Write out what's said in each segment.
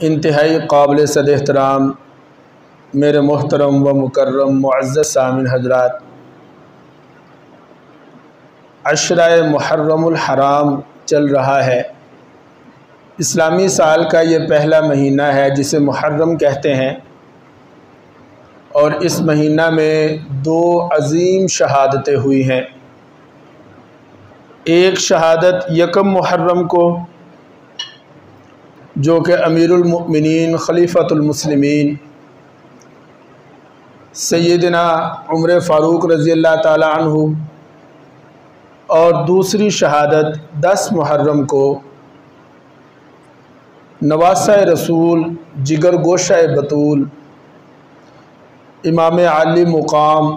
इंतहाई काबिल सद एहतराम मेरे मोहतरम व मुकर्रम मुअज़्ज़ज़ सामिन हज़रात, अशराए मुहर्रमुल हराम चल रहा है। इस्लामी साल का ये पहला महीना है जिसे मुहर्रम कहते हैं, और इस महीना में दो अज़ीम शहादतें हुई हैं। एक शहादत यकम मुहर्रम को, जो कि अमीरुल मुमिनीन खलीफतुल मुस्लिमीन सैयदना उमर फ़ारूक रज़ी अल्लाह ताला अन्हु, और दूसरी शहादत 10 मुहर्रम को नवासा रसूल जिगर गोशा बतूल इमाम आली मुकाम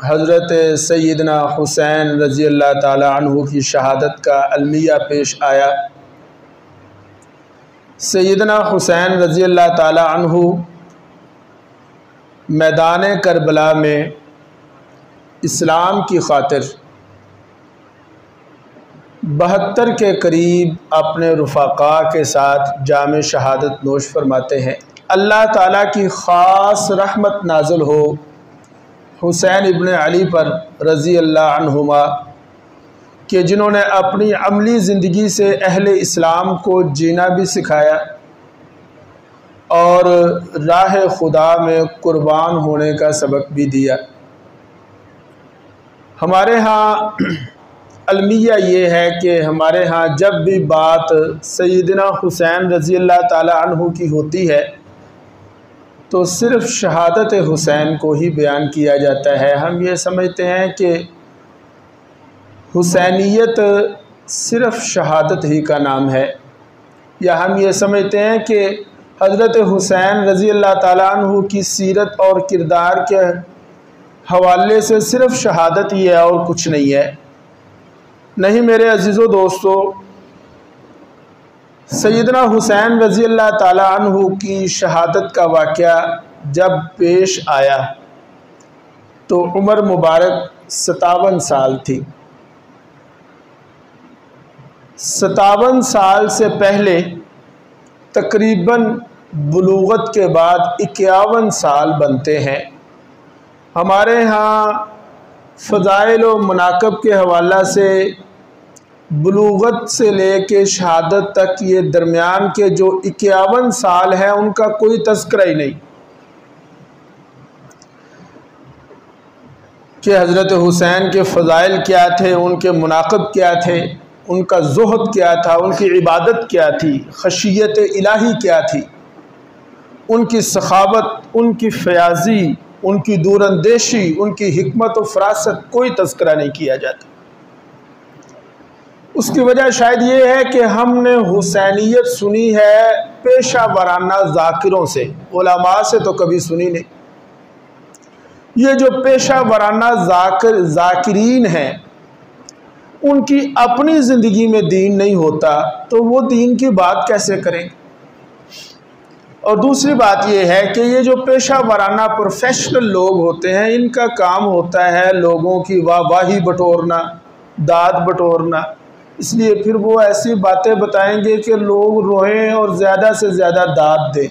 हज़रत सैयदना हुसैन रज़ी अल्लाह ताला अन्हु की शहादत का अलमिया पेश आया। सैयदना हुसैन रज़ी अल्लाह ताला अन्हु मैदान करबला में इस्लाम की खातिर 72 के करीब अपने रुफ़ाक़ा के साथ जाम शहादत नोश फरमाते हैं। अल्लाह ताला की ख़ास रहमत नाज़िल हो हुसैन इब्न अली पर रज़ी अल्लाह अन्हुमा, कि जिन्होंने अपनी अमली ज़िंदगी से अहले इस्लाम को जीना भी सिखाया और राह खुदा में कुर्बान होने का सबक भी दिया। हमारे यहाँ अलमिया ये है कि हमारे यहाँ जब भी बात सैयदना हुसैन रज़ी अल्लाह ताला अन्हु की होती है तो सिर्फ़ शहादत हुसैन को ही बयान किया जाता है। हम ये समझते हैं कि हुसैनियत सिर्फ़ शहादत ही का नाम है, या हम ये समझते हैं कि हज़रत हुसैन रज़ी अल्लाह ताला अन्हु की सीरत और किरदार के हवाले से सिर्फ़ शहादत ही है और कुछ नहीं है। नहीं मेरे अज़ीज़ों दोस्तों, सैयदना हुसैन रज़ी अल्लाह ताला अन्हु की शहादत का वाक़या जब पेश आया तो उम्र मुबारक 57 साल थी। 57 साल से पहले तकरीबन बुलूगत के बाद 51 साल बनते हैं। हमारे यहाँ फ़ज़ाइल व मनाक़िब के हवाला से बुलूगत से लेके शहादत तक ये दरमियान के जो 51 साल हैं उनका कोई तज़किरा ही नहीं कि हज़रत हुसैन के फ़ज़ाइल क्या थे, उनके मनाक़िब क्या थे, उनका ज़ुहद क्या था, उनकी इबादत क्या थी, खशियत इलाही क्या थी, उनकी सखावत, उनकी फ़याज़ी, उनकी दूरंदेशी, उनकी हिकमत व फ़रासत कोई तज़किरा नहीं किया जाता। उसकी वजह शायद ये है कि हमने हुसैनियत सुनी है पेशा वराना ज़ाकिरों से, उलमा से तो कभी सुनी नहीं। ये जो पेशा वराना ज़ाकिरीन हैं उनकी अपनी ज़िंदगी में दीन नहीं होता तो वो दीन की बात कैसे करेंगे। और दूसरी बात यह है कि ये जो पेशा वराना प्रोफेशनल लोग होते हैं इनका काम होता है लोगों की वाहवाही बटोरना, दाद बटोरना, इसलिए फिर वो ऐसी बातें बताएंगे कि लोग रोएं और ज़्यादा से ज़्यादा दाद दें।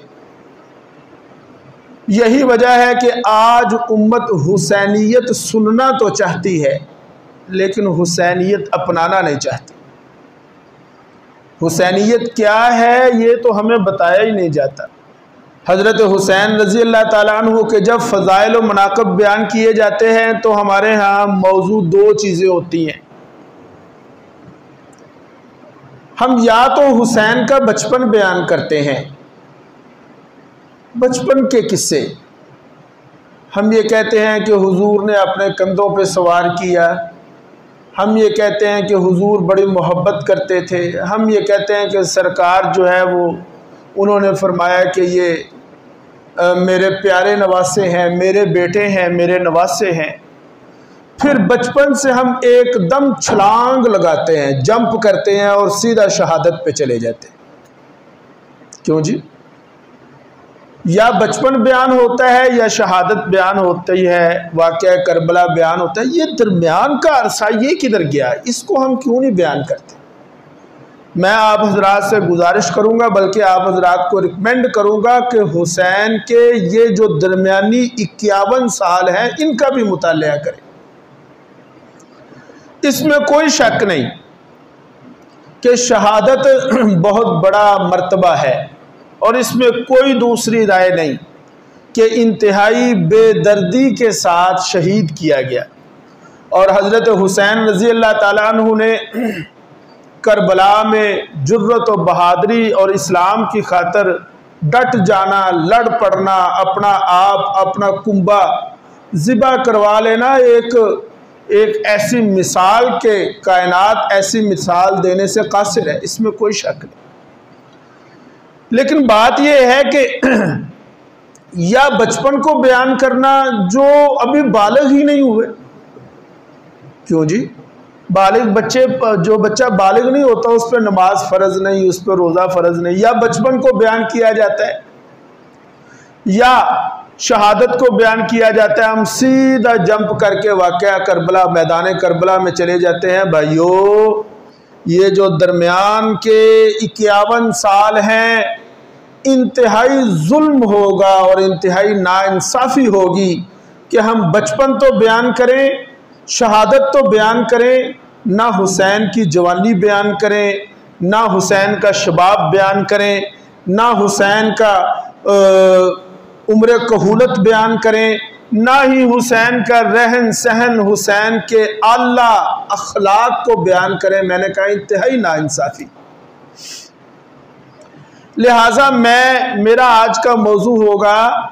यही वजह है कि आज उम्मत हुसैनियत सुनना तो चाहती है लेकिन हुसैनियत अपनाना नहीं चाहती। हुसैनियत क्या है ये तो हमें बताया ही नहीं जाता। हज़रत हुसैन रज़ी अल्लाह ताला अन्हु के जब फ़ज़ाइल व मनाक़िब बयान किए जाते हैं तो हमारे यहाँ मौजू दो चीज़ें होती हैं। हम या तो हुसैन का बचपन बयान करते हैं, बचपन के किस्से। हम ये कहते हैं कि हुजूर ने अपने कंधों पे सवार किया, हम ये कहते हैं कि हुजूर बड़ी मोहब्बत करते थे, हम ये कहते हैं कि सरकार जो है वो उन्होंने फरमाया कि ये मेरे प्यारे नवासे हैं, मेरे बेटे हैं, मेरे नवासे हैं। फिर बचपन से हम एकदम छलांग लगाते हैं, जंप करते हैं और सीधा शहादत पे चले जाते हैं। क्यों जी? या बचपन बयान होता है या शहादत बयान होती है, वाक़या करबला बयान होता है। ये दरमियान का अरसा ये किधर गया, इसको हम क्यों नहीं बयान करते? मैं आप हजरात से गुजारिश करूंगा, बल्कि आप हजरात को रिकमेंड करूंगा कि हुसैन के ये जो दरमियानी 51 साल हैं इनका भी मुतालिया करें। इसमें कोई शक नहीं कि शहादत बहुत बड़ा मर्तबा है, और इसमें कोई दूसरी राय नहीं कि इंतहाई बेदर्दी के साथ शहीद किया गया। और हज़रत हुसैन रज़ी अल्लाह ताला अन्हु ने करबला में जुर्रत और बहादुरी और इस्लाम की खातर डट जाना, लड़ पड़ना, अपना आप अपना कुंबा ज़िबा करवा लेना, एक ऐसी मिसाल के कायनात ऐसी मिसाल देने से कासिर है, इसमें कोई शक नहीं। लेकिन बात यह है कि या बचपन को बयान करना जो अभी बालिग ही नहीं हुए। क्यों जी? बालिग बच्चे, जो बच्चा बालिग नहीं होता उस पर नमाज फ़र्ज नहीं, उस पर रोज़ा फ़र्ज नहीं, या बचपन को बयान किया जाता है या शहादत को बयान किया जाता है। हम सीधा जंप करके वाक़या करबला, मैदान करबला में चले जाते हैं। भाइयों, ये जो दरमियान के 51 साल हैं, इंतहाई जुल्म होगा और इंतहाई नाइंसाफ़ी होगी कि हम बचपन तो बयान करें, शहादत तो बयान करें, ना हुसैन की जवानी बयान करें, ना हुसैन का शबाब बयान करें, ना हुसैन का उम्र कहूलत बयान करें, ना ही हुसैन का रहन सहन, हुसैन के आला अखलाक को बयान करें। मैंने कहा इंतहाई नाइंसाफ़ी। लिहाजा मेरा आज का मौजू होगा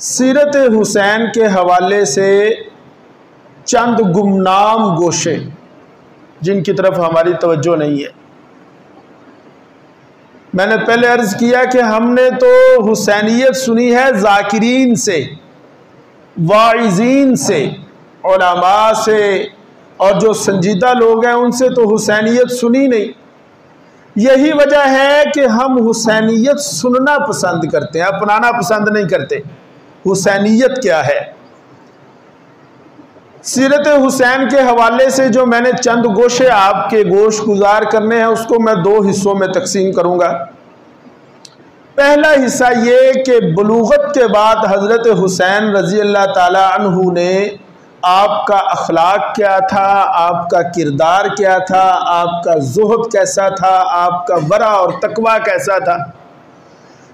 सीरत हुसैन के हवाले से चंद गुमनाम गोशे जिनकी तरफ हमारी तवज्जो नहीं है। मैंने पहले अर्ज किया कि हमने तो हुसैनियत सुनी है ज़ाकिरीन से, वाइज़ीन से, उलमा से, और जो संजीदा लोग हैं उनसे तो हुसैनियत सुनी नहीं। यही वजह है कि हम हुसैनियत सुनना पसंद करते हैं, अपनाना पसंद नहीं करते। हुसैनियत क्या है? सीरत हुसैन के हवाले से जो मैंने चंद गोशे आपके गोश गुजार करने हैं उसको मैं दो हिस्सों में तकसीम करूंगा। पहला हिस्सा ये कि बलूगत के बाद हज़रत हुसैन रज़ी अल्लाह ताला अन्हु ने आपका अखलाक क्या था, आपका किरदार क्या था, आपका ज़ुहद कैसा था, आपका वरा और तकवा कैसा था,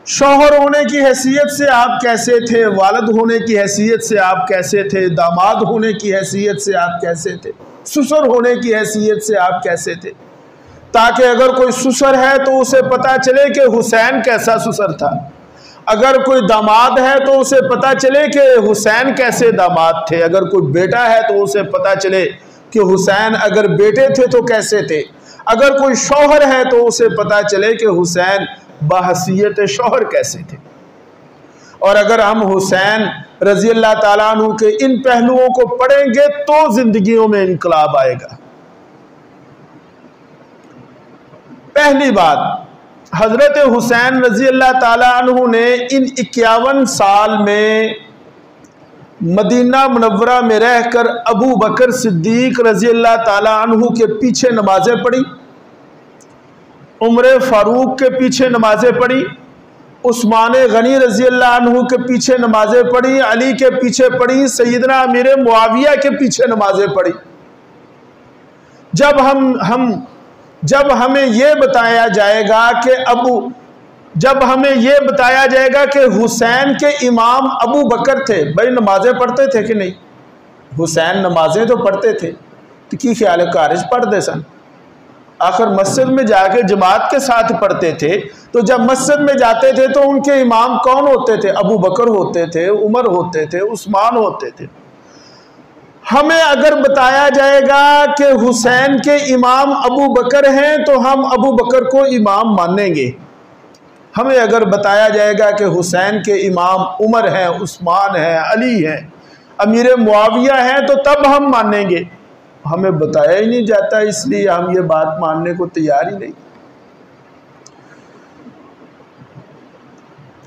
शौहर होने की हैसियत से आप कैसे थे, वालिद होने की हैसियत से आप कैसे थे, दामाद होने की हैसियत से आप कैसे थे, ससुर होने की हैसियत से आप कैसे थे, ताकि अगर कोई ससुर है तो उसे पता चले कि हुसैन कैसा ससुर था, अगर कोई दामाद है तो उसे पता चले कि हुसैन कैसे दामाद थे, अगर कोई बेटा है तो उसे पता चले कि हुसैन अगर बेटे थे तो कैसे थे, अगर कोई शौहर है तो उसे पता चले कि हुसैन बहसीयत शौहर कैसे थे। और अगर हम हुसैन रज़ी अल्लाह ताला अन्हु के इन पहलुओं को पढ़ेंगे तो जिंदगियों में इनकलाब आएगा। पहली बात, हज़रत हुसैन रज़ी अल्लाह ताला अन्हु ने इन 51 साल में मदीना मुनव्वरा में रहकर अबू बकर सिद्दीक रज़ी अल्लाह ताला अन्हु के पीछे नमाजें पढ़ी, उमर फारूक के पीछे नमाजें पढ़ी, उस्मान गनी रज़ी अल्लाह अन्हु के पीछे नमाजें पढ़ी, अली के पीछे पढ़ी, सैयदना अमीर मुआविया के पीछे नमाजें पढ़ी। जब हमें यह बताया जाएगा कि हुसैन के इमाम अबू बकर थे, भाई नमाजें पढ़ते थे कि नहीं? हुसैन नमाजें तो पढ़ते थे, तो की ख्याल है कारज पढ़ते सन? आखिर मस्जिद में जाके जमात के साथ पढ़ते थे, तो जब मस्जिद में जाते थे तो उनके इमाम कौन होते थे? अबू बकर होते थे, उमर होते थे, उस्मान होते थे। हमें अगर बताया जाएगा कि हुसैन के इमाम अबू बकर हैं तो हम अबू बकर को इमाम मानेंगे। हमें अगर बताया जाएगा कि हुसैन के इमाम उमर हैं, उस्मान हैं, अली हैं, अमीर मुआविया हैं, तो तब हम मानेंगे। हमें बताया ही नहीं जाता, इसलिए हम ये बात मानने को तैयार ही नहीं।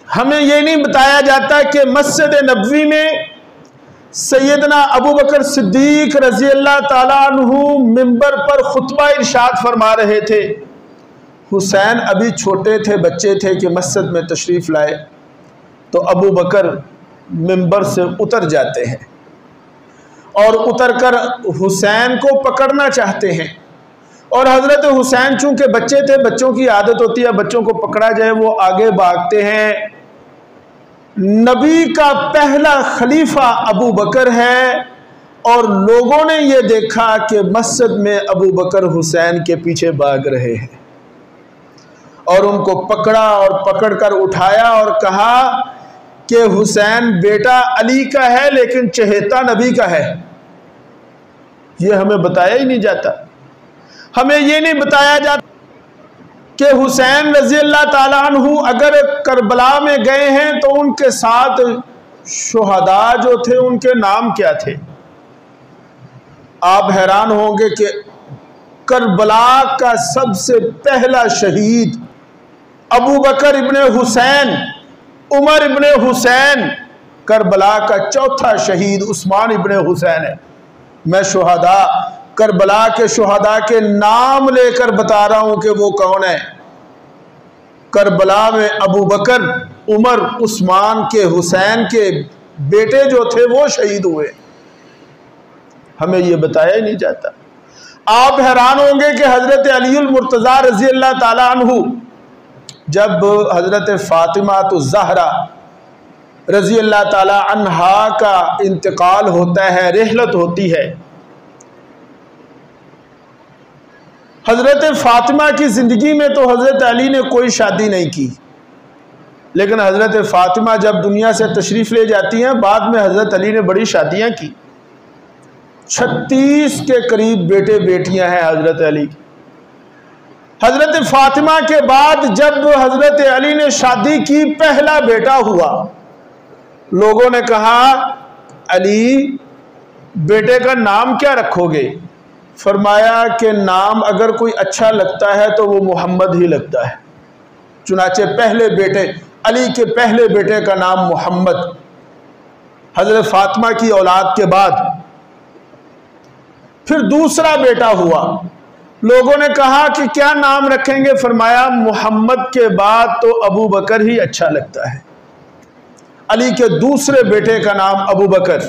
हमें ये नहीं बताया जाता कि मस्जिद नबवी में सैयदना अबू बकर सिद्दीक रज़ी अल्लाह ताला अन्हु मिंबर पर खुतबा इरशाद फरमा रहे थे, हुसैन अभी छोटे थे, बच्चे थे कि मस्जिद में तशरीफ़ लाए तो अबू बकर मिंबर से उतर जाते हैं और उतरकर हुसैन को पकड़ना चाहते हैं। और हज़रत हुसैन चूँकि बच्चे थे, बच्चों की आदत होती है बच्चों को पकड़ा जाए, वो आगे भागते हैं। नबी का पहला खलीफा अबू बकर है और लोगों ने ये देखा कि मस्जिद में अबू बकर हुसैन के पीछे भाग रहे हैं और उनको पकड़ा और पकड़कर उठाया और कहा कि हुसैन बेटा अली का है लेकिन चहेता नबी का है। ये हमें बताया ही नहीं जाता। हमें ये नहीं बताया जाता कि हुसैन रज़ी अल्लाह ताला अन्हु अगर करबला में गए हैं तो उनके साथ शुहदा जो थे उनके नाम क्या थे। आप हैरान होंगे कि करबला का सबसे पहला शहीद अबू बकर इब्ने हुसैन, उमर इब्ने हुसैन, करबला का चौथा शहीद उस्मान इब्ने हुसैन है। मैं शुहदा, करबला के शुहदा के नाम लेकर बता रहा हूं कि वो कौन है। करबला में अबू बकर, उमर, उस्मान के, हुसैन के बेटे जो थे वो शहीद हुए। हमें ये बताया ही नहीं जाता। आप हैरान होंगे कि हजरत अलीउल मुर्तज़ा रज़ी अल्लाह ताला अन्हु जब हजरत फातिमा तो ज़हरा रज़ी अल्लाह ताला अन्हा का इंतकाल होता है, रहलत होती है, हजरत फातिमा की ज़िंदगी में तो हजरत अली ने कोई शादी नहीं की, लेकिन हजरत फातिमा जब दुनिया से तशरीफ़ ले जाती हैं बाद में हजरत अली ने बड़ी शादियां की। 36 के करीब बेटे बेटियां हैं हजरत अली। हजरत फातिमा के बाद जब हजरत अली ने शादी की, पहला बेटा हुआ। लोगों ने कहा अली बेटे का नाम क्या रखोगे। फरमाया कि नाम अगर कोई अच्छा लगता है तो वो मोहम्मद ही लगता है। चुनाचे पहले बेटे अली के पहले बेटे का नाम मोहम्मद, हजरत फातिमा की औलाद के बाद। फिर दूसरा बेटा हुआ। लोगों ने कहा कि क्या नाम रखेंगे। फरमाया मोहम्मद के बाद तो अबू बकर ही अच्छा लगता है। अली के दूसरे बेटे का नाम अबू बकर।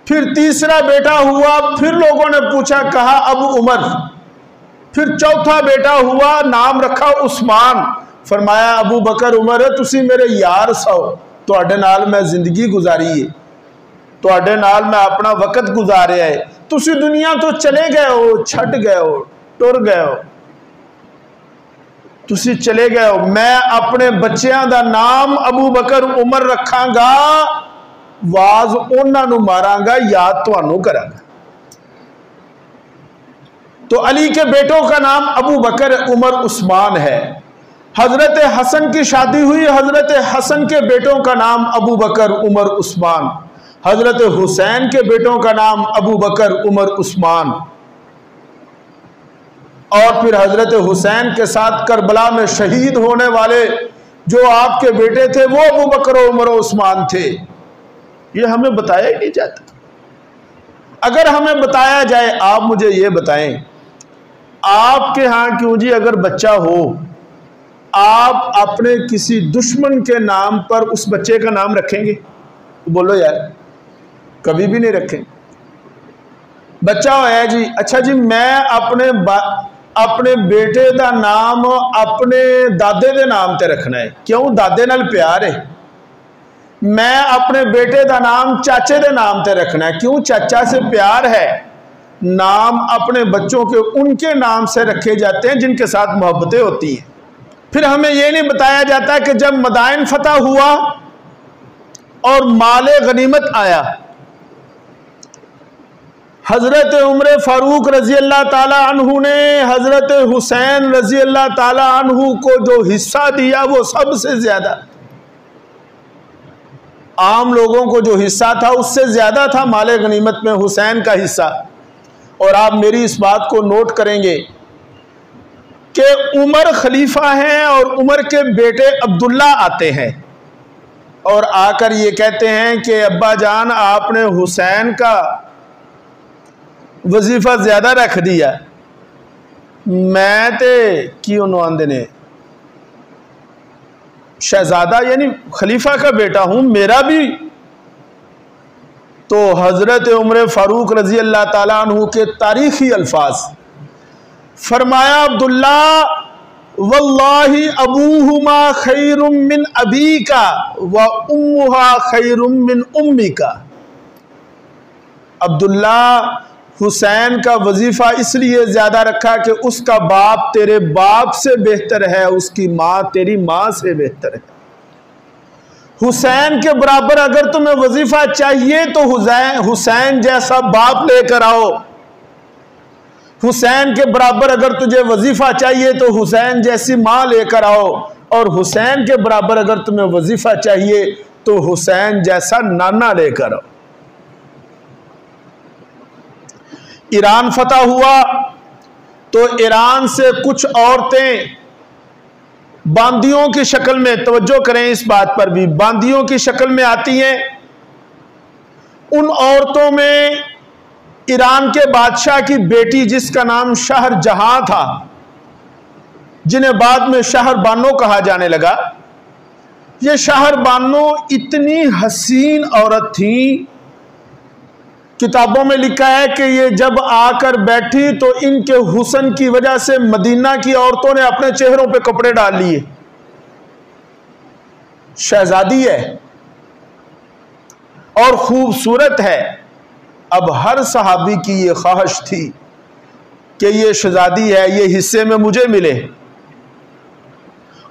फिर तीसरा बेटा हुआ। फिर लोगों ने पूछा, कहा अब उमर। फिर चौथा बेटा हुआ, नाम रखा उस्मान। फरमाया अबू बकर उमर है, तुसी मेरे यार सो, तुहाडे नाल मैं जिंदगी गुजारी है, तुहाडे नाल मैं अपना वक्त गुजारिया है। तुसी दुनिया तो चले गए हो, छट गए हो, टुर गए हो, तुसी चले गए हो। मैं अपने बच्चों का नाम अबू बकर उमर रखांगा, वाज उन्होंने मारांगा, याद तुहानू करांगा। तो अली के बेटों का नाम अबू बकर उमर उस्मान है। हजरत हसन की शादी हुई, हजरत हसन के बेटों का नाम अबू बकर उमर उस्मान। हजरत हुसैन के बेटों का नाम अबू बकर उमर उस्मान। और फिर हजरत हुसैन के साथ करबला में शहीद होने वाले जो आपके बेटे थे वो अबू बकर उमर उस्मान थे। ये हमें बताया ही नहीं जाता। अगर हमें बताया जाए, आप मुझे ये बताएं, आपके यहाँ क्यों जी अगर बच्चा हो, आप अपने किसी दुश्मन के नाम पर उस बच्चे का नाम रखेंगे? बोलो यार, कभी भी नहीं रखें। बच्चा होया जी, अच्छा जी मैं अपने बेटे का नाम अपने दादे के नाम ते रखना है, क्यों? दादे नाल प्यार है। मैं अपने बेटे का नाम चाचे के नाम ते रखना है, क्यों? चाचा से प्यार है। नाम अपने बच्चों के उनके नाम से रखे जाते हैं जिनके साथ मोहब्बतें होती हैं। फिर हमें यह नहीं बताया जाता कि जब मदाइन फतह हुआ और माले गनीमत आया, हजरत उमर फारूक रजी अल्लाह ताला अन्हु ने हजरत हुसैन रजी अल्लाह ताला अन्हु को जो हिस्सा दिया वो सबसे ज्यादा, आम लोगों को जो हिस्सा था उससे ज्यादा था माले गनीमत में हुसैन का हिस्सा। और आप मेरी इस बात को नोट करेंगे कि उमर खलीफा हैं और उमर के बेटे अब्दुल्ला आते हैं और आकर ये कहते हैं कि अब्बा जान आपने हुसैन का वजीफा ज्यादा रख दिया, मैं ते की उन्होंने आंदे ने शहजादा यानी खलीफा का बेटा हूं, मेरा भी। तो हजरत उमर फारूक रजी अल्लाह ताला अन्हु के तारीखी अल्फाज फरमाया, अब्दुल्ला वल्लाहि अबूहुमा खैरुम मिन अबीका व उम्मुहा खैरुम मिन उम्मिका। अब्दुल्ला, हुसैन का वजीफा इसलिए ज्यादा रखा कि उसका बाप तेरे बाप से बेहतर है, उसकी माँ तेरी माँ से बेहतर है। हुसैन के बराबर अगर तुम्हें वजीफा चाहिए तो हुसैन जैसा बाप लेकर आओ। हुसैन के बराबर अगर तुझे वजीफा चाहिए तो हुसैन जैसी माँ लेकर आओ, और हुसैन के बराबर अगर तुम्हें वजीफा चाहिए तो हुसैन जैसा नाना लेकर आओ। ईरान फतह हुआ तो ईरान से कुछ औरतें बांदियों की शक्ल में, तवज्जो करें इस बात पर भी, बांदियों की शक्ल में आती हैं। उन औरतों में ईरान के बादशाह की बेटी जिसका नाम शहरजहां था, जिन्हें बाद में शहरबानो कहा जाने लगा, ये शहरबानो इतनी हसीन औरत थी, किताबों में लिखा है कि ये जब आकर बैठी तो इनके हुस्न की वजह से मदीना की औरतों ने अपने चेहरों पे कपड़े डाल लिए। शहजादी है और खूबसूरत है। अब हर सहाबी की ये ख्वाहिश थी कि ये शहजादी है, ये हिस्से में मुझे मिले,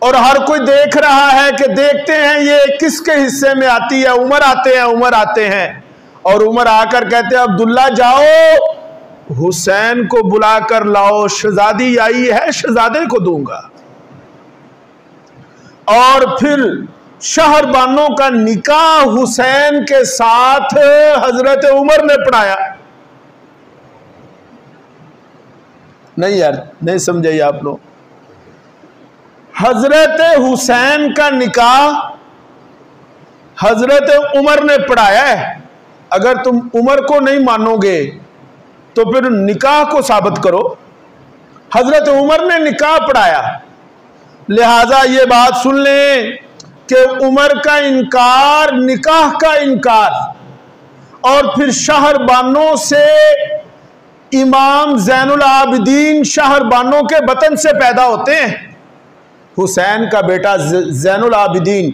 और हर कोई देख रहा है कि देखते हैं ये किसके हिस्से में आती है। उमर आते हैं और उमर आकर कहते हैं, अब्दुल्ला जाओ हुसैन को बुलाकर लाओ, शहजादी आई है, शहजादे को दूंगा। और फिर शहरबानों का निकाह हुसैन के साथ हजरत उमर ने पढ़ाया। नहीं यार, नहीं समझे आप लोग। हजरत हुसैन का निकाह हजरत उमर ने पढ़ाया है। अगर तुम उमर को नहीं मानोगे तो फिर निकाह को साबित करो। हजरत उमर ने निकाह पढ़ाया। लिहाजा ये बात सुन लें कि उमर का इनकार, निकाह का इनकार, और फिर शहरबानों से इमाम ज़ैनुल आबिदीन शहरबानों के बतन से पैदा होते हैं। हुसैन का बेटा ज़ैनुल आबिदीन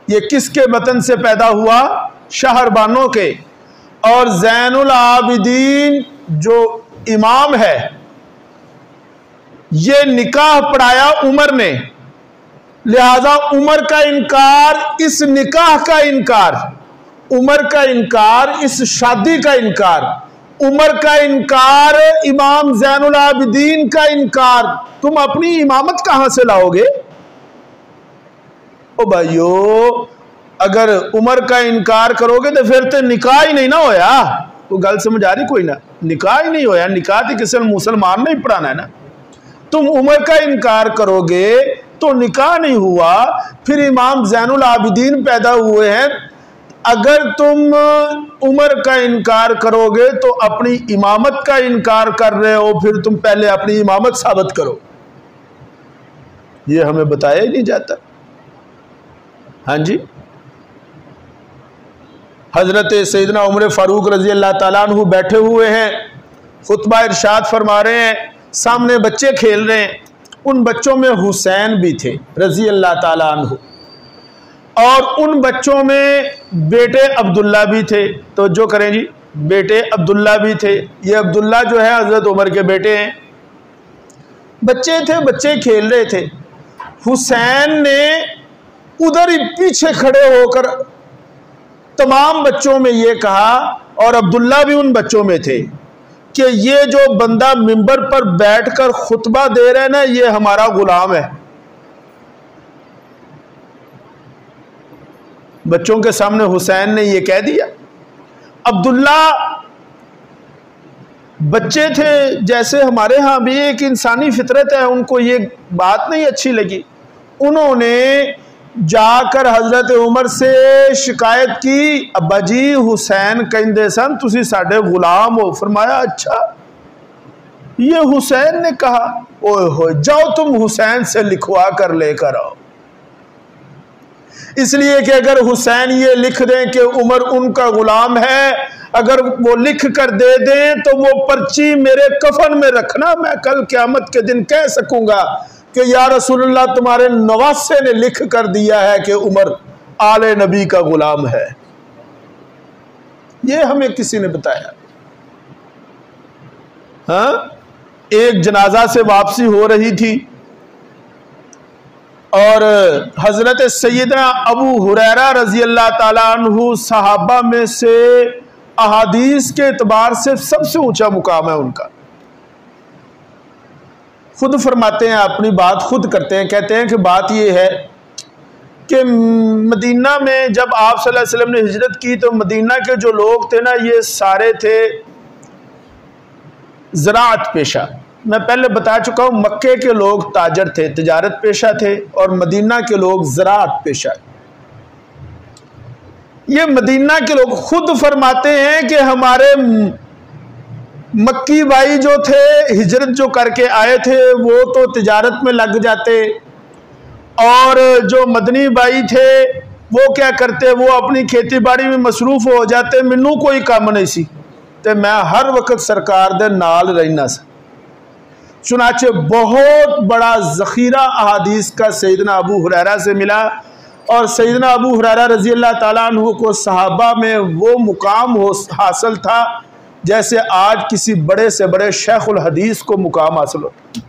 ये किसके बतन से पैदा हुआ? शहरबानों के। और ज़ैनुल आबिदीन जो इमाम है, ये निकाह पढ़ाया उमर ने। लिहाजा उमर का इनकार, इस निकाह का इनकार, उमर का इनकार, इस शादी का इनकार, उमर का इनकार, इमाम ज़ैनुल आबिदीन का इनकार, तुम अपनी इमामत कहां से लाओगे? ओ भाइयों, अगर उमर का इनकार करोगे तो फिर तो निकाह ही नहीं ना होया। तो गल समझ आ रही कोई ना? निकाह ही नहीं होया। निकाह तो किसी मुसलमान ने ही पढ़ाना है ना। तुम उमर का इनकार करोगे तो निकाह नहीं हुआ। फिर इमाम ज़ैनुल आबिदीन पैदा हुए हैं। अगर तुम उमर का इनकार करोगे तो अपनी इमामत का इनकार कर रहे हो। फिर तुम पहले अपनी इमामत साबित करो। ये हमें बताया ही नहीं जाता। हाँ जी, हजरत सैयदना उमर फारूक रजी अल्लाह ताला अन्हु बैठे हुए हैं, खुतबा इरशाद फरमा रहे हैं, सामने बच्चे खेल रहे हैं। उन बच्चों में हुसैन भी थे रजी अल्लाह ताला अन्हु, और उन बच्चों में बेटे अब्दुल्ला भी थे। तो जो करें जी, बेटे अब्दुल्ला भी थे। ये अब्दुल्ला जो है हजरत उमर के बेटे हैं। बच्चे थे, बच्चे खेल रहे थे। हुसैन ने उधर ही पीछे खड़े होकर तमाम बच्चों में ये कहा, और अब्दुल्ला भी उन बच्चों में थे, कि ये जो बंदा मिंबर पर बैठकर खुतबा दे रहे हैं ना, ये हमारा गुलाम है। बच्चों के सामने हुसैन ने ये कह दिया। अब्दुल्ला बच्चे थे, जैसे हमारे यहाँ भी एक इंसानी फितरत है, उनको ये बात नहीं अच्छी लगी। उन्होंने जाकर हजरत उमर से शिकायत की, अब्बा जी हुसैन कहते सन तुसी साडे गुलाम हो। फरमाया अच्छा, ये हुसैन ने कहा, ओए हो जाओ तुम हुसैन से लिखवा कर लेकर आओ। इसलिए कि अगर हुसैन ये लिख दें कि उमर उनका गुलाम है, अगर वो लिख कर दे दें तो वो पर्ची मेरे कफन में रखना, मैं कल क़यामत के दिन कह सकूंगा कि या रसूलुल्लाह तुम्हारे नवासे ने लिख कर दिया है कि उमर आले नबी का गुलाम है। ये हमें किसी ने बताया। हाँ, एक जनाजा से वापसी हो रही थी और हजरत सैयदना अबू हुरैरा रजी अल्लाह ताला अन्हु सहाबा में से अहादीस के एतबार से सबसे ऊंचा मुकाम है उनका। खुद फरमाते हैं, अपनी बात खुद करते हैं, कहते हैं कि बात यह है कि मदीना में जब आप सल्लल्लाहु अलैहि वसल्लम ने हिजरत की तो मदीना के जो लोग थे ना, ये सारे थे ज़राअत पेशा। मैं पहले बता चुका हूँ, मक्के के लोग ताजर थे, तिजारत पेशा थे, और मदीना के लोग ज़राअत पेशा। ये मदीना के लोग खुद फरमाते हैं कि हमारे मक्की भाई जो थे, हिजरत जो करके आए थे, वो तो तिजारत में लग जाते, और जो मदनी भाई थे वो क्या करते, वो अपनी खेती बाड़ी में मसरूफ हो जाते। मैनू कोई काम नहीं सी ते मैं हर वक्त सरकार दे नाल रहना सा। चुनाचे बहुत बड़ा ज़ख़ीरा अहादीस का सैयदना अबू हुरैरा से मिला, और सैयदना अबू हुरैरा रज़ी अल्लाह ताला अन्हु को सहाबा में वो मुकाम हासिल था जैसे आज किसी बड़े से बड़े शेखुल हदीस को मुकाम हासिल होता।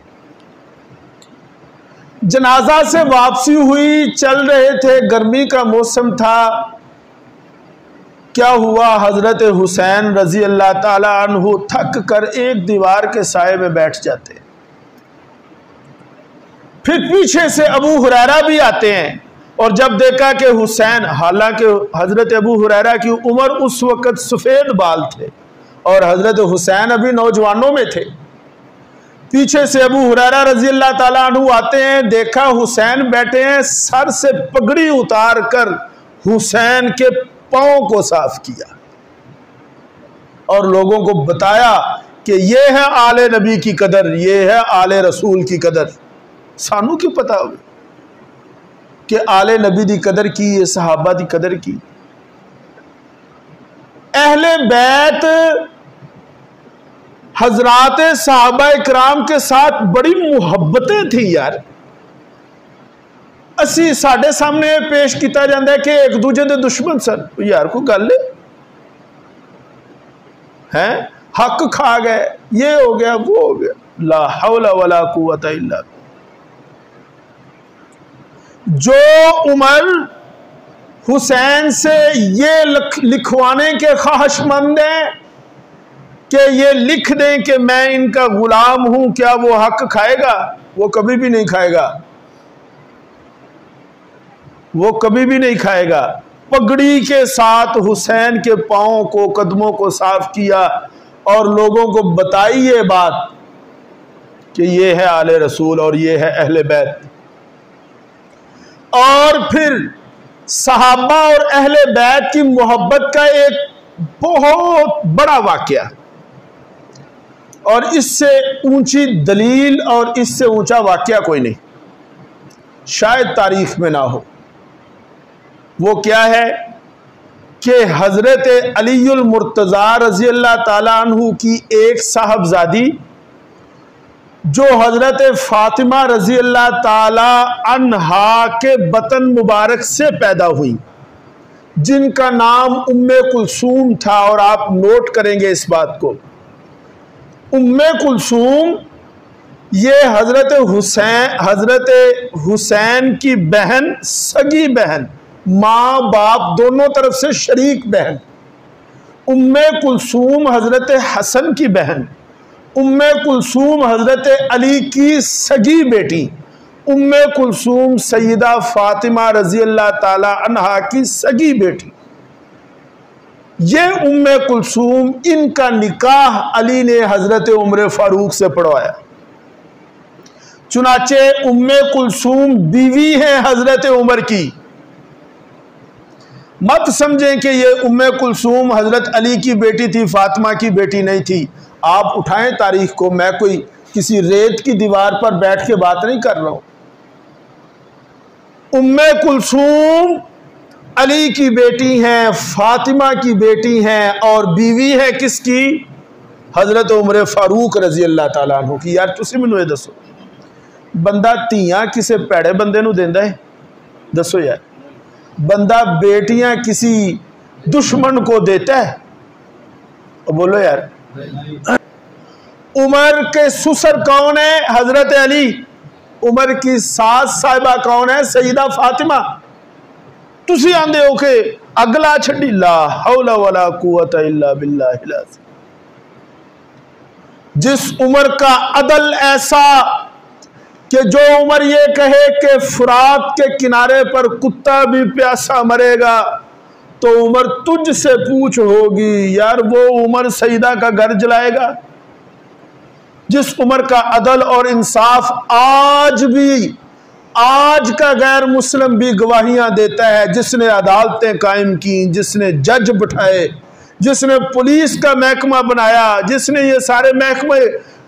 जनाजा से वापसी हुई, चल रहे थे, गर्मी का मौसम था। क्या हुआ, हजरत हुसैन रजी अल्लाह ताला अन्हु थक कर एक दीवार के साए में बैठ जाते। फिर पीछे से अबू हुरैरा भी आते हैं, और जब देखा कि हुसैन, हालांकि हजरत अबू हुरैरा की उम्र उस वक़्त सफ़ेद बाल थे और हजरत हुसैन अभी नौजवानों में थे, पीछे से अबू हुरैरा रजी अल्लाह ताला अन्हु आते हैं, देखा हुसैन बैठे हैं, सर से पगड़ी उतार कर हुसैन के पांव को साफ किया और लोगों को बताया कि ये है आले नबी की कदर, ये है आले रसूल की कदर। सानू क्यों पता हो कि आले नबी दी कदर की, ये सहाबा दी कदर की। अहले बैत हजरात सहाबा इकराम के साथ बड़ी मुहब्बतें थी यार। असी साढ़े सामने पेश किया जाता है कि एक दूजे के दुश्मन सन, यार कोई गल है, हक खा गए, ये हो गया वो हो गया। ला हौला वला कुव्वता इल्ला। जो उमर हुसैन से ये लिखवाने के ख्वाहिशमंद हैं कि ये लिख दें कि मैं इनका गुलाम हूं, क्या वो हक खाएगा? वो कभी भी नहीं खाएगा, वो कभी भी नहीं खाएगा। पगड़ी के साथ हुसैन के पांव को, कदमों को साफ किया और लोगों को बताई ये बात कि ये है आले रसूल और ये है अहले बैत। और फिर सहाबा और अहले बैत की मोहब्बत का एक बहुत बड़ा वाकया, और इससे ऊंची दलील और इससे ऊंचा वाकया कोई नहीं, शायद तारीख में ना हो। वो क्या है कि हजरत अलीउल मुर्तज़ा रज़ी अल्लाह ताला अन्हु की एक साहबजादी जो हजरत फातिमा रज़ी अल्लाह ताला अन्हा के बतन मुबारक से पैदा हुई, जिनका नाम उम्मे कुलसूम था। और आप नोट करेंगे इस बात को, उम्मे कुलसूम ये हजरत हुसैन की बहन, सगी बहन, माँ बाप दोनों तरफ से शरीक बहन। उम्मे कुलसूम हजरत हसन की बहन, उम्मे कुलसूम हजरत अली की सगी बेटी, उम्मे कुलसूम सैयदा फातिमा रजी अल्लाह ताला अन्हा की सगी बेटी। ये उम्मे कुलसूम, इनका निकाह अली ने हजरत उमर फारूक से पढ़वाया। चुनाचे उम्मे कुलसूम बीवी है हजरत उमर की। मत समझें कि ये उम्मे कुलसूम हजरत अली की बेटी थी, फातिमा की बेटी नहीं थी। आप उठाएं तारीख को, मैं कोई किसी रेत की दीवार पर बैठ के बात नहीं कर रहा हूं। उम्मे कुलसूम अली की बेटी हैं, फातिमा की बेटी हैं, और बीवी है किसकी? हजरत उमर फारूक रजी अल्लाह ताला अन्हु की। यार तुसी मैनू ये दसो, बंदा धीयां किसी भैड़े बंदे नू देंदा है? दसो यार, बंदा बेटियां किसी दुश्मन को देता है? बोलो यार। उमर के ससुर कौन है? हजरत अली। उमर की सास साहिबा कौन है? सईदा फातिमा। तुसी आंदे हो के अगला छड़ी, ला हौला वला कुव्वत इल्ला बिल्लाहिल अज़ीम। जिस उमर का अदल ऐसा कि जो उमर ये कहे कि फुरात के किनारे पर कुत्ता भी प्यासा मरेगा, तो उमर तुझसे पूछ होगी यार, वो उमर सईदा का घर जलाएगा? जिस उमर का अदल और इंसाफ आज भी, आज का गैर मुस्लिम भी गवाहियां देता है, जिसने अदालतें कायम की, जिसने जज बिठाए, जिसने पुलिस का महकमा बनाया, जिसने ये सारे महकमे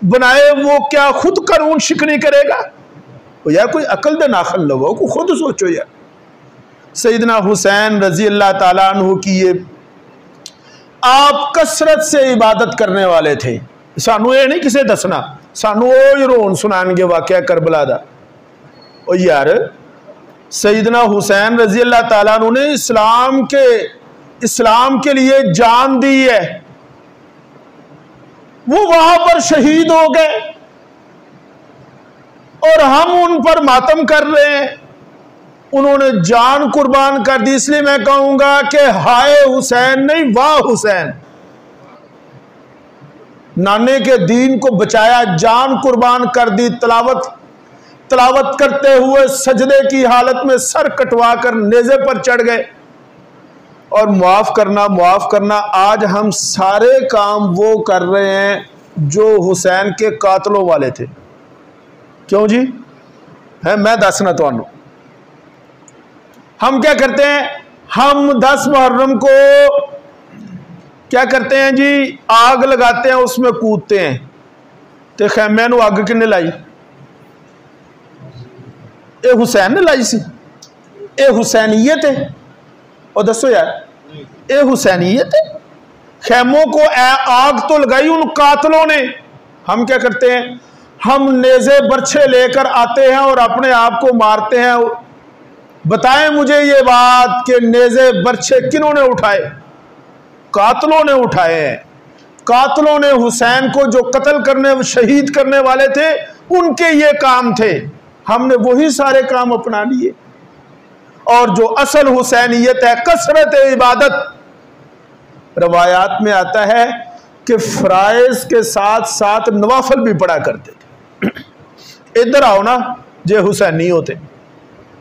बनाए, वो क्या खुद कानून शिकनी करेगा? यार कोई अकल दे नाखल लगो, को खुद सोचो यार। सैयदना हुसैन रजी अल्लाह ताला अन्हु की ये आप कसरत से इबादत करने वाले थे। सानू ये नहीं किसे दसना, सानू वो रोन सुनाएंगे वाकया करबला दा। ओ यार सैयदना हुसैन रजी अल्लाह ताला अन्हु ने इस्लाम के लिए जान दी है, वो वहां पर शहीद हो गए और हम उन पर मातम कर रहे हैं। उन्होंने जान कुर्बान कर दी। इसलिए मैं कहूंगा कि हाय हुसैन नहीं, वाह हुसैन। नाने के दीन को बचाया, जान कुर्बान कर दी। तलावत करते हुए सजदे की हालत में सर कटवा कर नेज़े पर चढ़ गए। और माफ करना, आज हम सारे काम वो कर रहे हैं जो हुसैन के कातलों वाले थे। क्यों जी? है मैं दसना तुहानू। हम क्या करते हैं? हम 10 मुहर्रम को क्या करते हैं जी? आग लगाते हैं, उसमें कूदते हैं। तो खैमे नू अग किन्ने लाई? ये हुसैन ने लाई सी? ये हुसैनीयत है? और दसो यार, ये हुसैनीयत है? खैमों को आग तो लगाई उन कातलों ने। हम क्या करते हैं? हम नेज़े बर्छे लेकर आते हैं और अपने आप को मारते हैं। बताएं मुझे ये बात कि नेज़े बर्छे किन्होंने उठाए? कातलों ने उठाए हैं। कातलों ने हुसैन को जो कत्ल करने, शहीद करने वाले थे, उनके ये काम थे। हमने वही सारे काम अपना लिए। और जो असल हुसैनियत है, कसरत इबादत। रवायात में आता है कि फराइज के साथ साथ नवाफल भी पढ़ा करते थे। इधर आओ ना जे हुसैनी होते।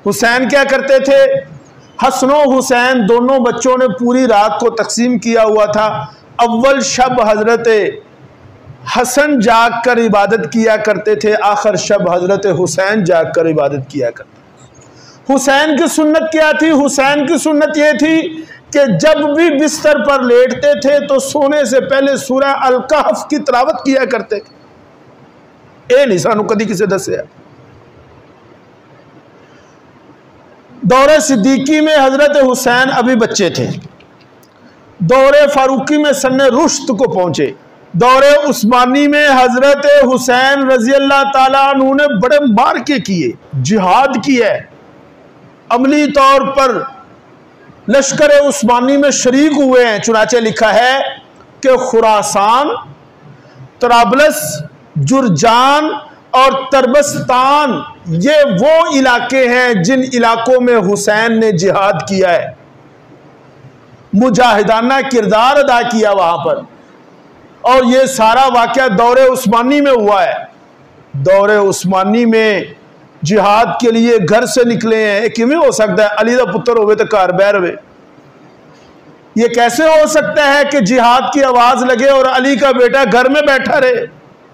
हुसैन क्या करते थे? हसनो हुसैन दोनों बच्चों ने पूरी रात को तकसीम किया हुआ था। अव्वल शब हजरत हसन जाग कर इबादत किया करते थे, आखिर शब हजरत हुसैन जाग कर इबादत किया करते। हुसैन की सुन्नत क्या थी? हुसैन की सुन्नत यह थी कि जब भी बिस्तर पर लेटते थे तो सोने से पहले सूरह अल कहफ की तिलावत किया करते थे। ये नहीं सानू कदी किसे दसिया। दौरे सिद्दीकी में हजरत हुसैन अभी बच्चे थे। दौरे फारूकी में सन्ने रुश्त को पहुंचे। दौरे उस्मानी में हजरत हुसैन रजी अल्लाह ताला अन्हु ने बड़े मार्के किए, जिहाद किया। अमली तौर पर लश्कर उस्मानी में शरीक हुए हैं। चुनाचे लिखा है कि खुरासान, तराबलस, जुरजान और तरबस्तान ये वो इलाके हैं जिन इलाकों में हुसैन ने जिहाद किया है, मुजाहिदाना किरदार अदा किया वहां पर। और ये सारा वाकया दौरे उस्मानी में हुआ है। दौरे उस्मानी में जिहाद के लिए घर से निकले हैं। किमें हो सकता है? अली दा पुत्र होवे तो घर बह रहे। ये कैसे हो सकता है कि जिहाद की आवाज लगे और अली का बेटा घर में बैठा रहे?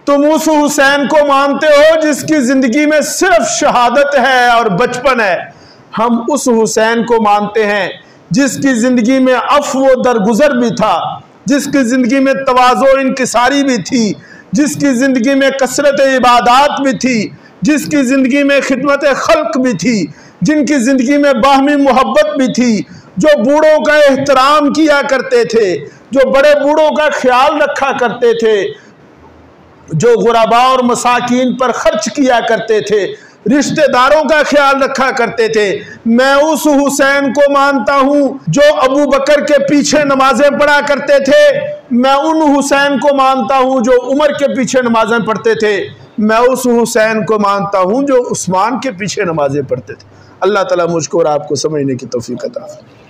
तुम उस हुसैन को मानते हो जिसकी जिंदगी में सिर्फ शहादत है और बचपन है। हम उस हुसैन को मानते हैं जिसकी जिंदगी में अफ़्व व दरगुजर भी था, जिसकी ज़िंदगी में तवाज़ो इनकिसारी भी थी, जिसकी ज़िंदगी में कसरत इबादात भी थी, जिसकी ज़िंदगी में खिदमत खल्क भी थी, जिनकी ज़िंदगी में बाहमी मोहब्बत भी थी, जो बूढ़ों का एहतराम किया करते थे, जो बड़े बूढ़ों का ख्याल रखा करते थे, जो गुरबा और मसाकीन पर खर्च किया करते थे, रिश्तेदारों का ख्याल रखा करते थे। मैं उस हुसैन को मानता हूँ जो अबू बकर के पीछे नमाजें पढ़ा करते थे। मैं उन हुसैन को मानता हूँ जो उमर के पीछे नमाजें पढ़ते थे। मैं उस हुसैन को मानता हूँ जो उस्मान के पीछे नमाजें पढ़ते थे। अल्लाह ताला मुझको और आपको समझने की तौफीक अता फरमाए।